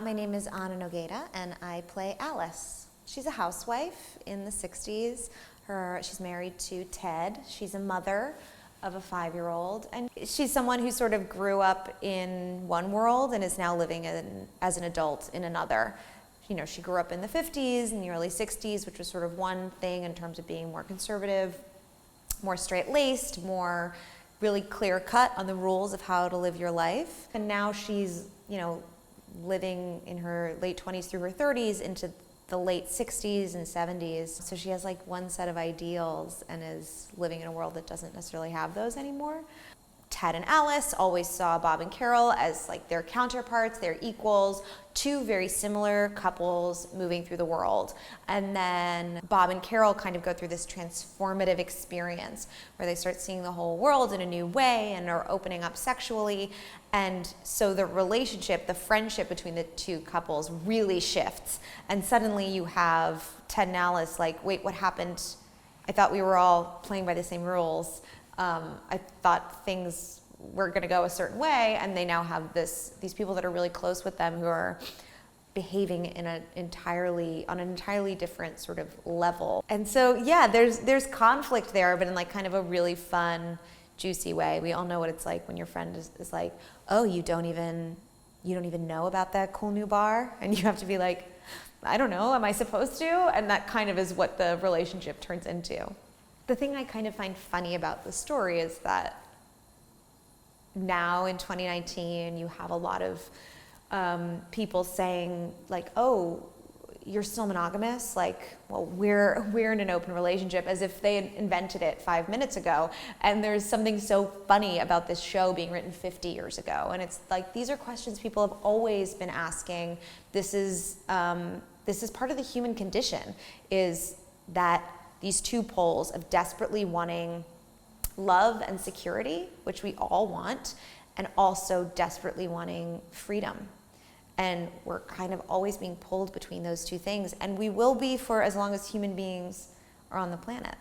My name is Ana Nogueira, and I play Alice. She's a housewife in the 60s. She's married to Ted. She's a mother of a 5-year-old, and she's someone who sort of grew up in one world and is now living as an adult in another. You know, she grew up in the 50s and the early 60s, which was sort of one thing in terms of being more conservative, more straight-laced, more really clear-cut on the rules of how to live your life. And now she's, living in her late 20s through her 30s into the late 60s and 70s. So she has like one set of ideals and is living in a world that doesn't necessarily have those anymore. Ted and Alice always saw Bob and Carol as like their counterparts, their equals, two very similar couples moving through the world. And then Bob and Carol kind of go through this transformative experience where they start seeing the whole world in a new way and are opening up sexually. And so the relationship, the friendship between the two couples really shifts. And suddenly you have Ted and Alice like, wait, what happened? I thought we were all playing by the same rules. I thought things were going to go a certain way, and they now have these people that are really close with them who are behaving on an entirely different sort of level. And so, yeah, there's conflict there, but in like kind of a really fun, juicy way. We all know what it's like when your friend is like, oh, you don't even know about that cool new bar, and you have to be like, I don't know, am I supposed to? And that kind of is what the relationship turns into. The thing I kind of find funny about the story is that now in 2019, you have a lot of people saying like, oh, you're still monogamous? Like, well, we're in an open relationship, as if they had invented it 5 minutes ago. And there's something so funny about this show being written 50 years ago. And it's like, these are questions people have always been asking. This is part of the human condition, is that these two poles of desperately wanting love and security, which we all want, and also desperately wanting freedom. And we're kind of always being pulled between those two things, and we will be for as long as human beings are on the planet.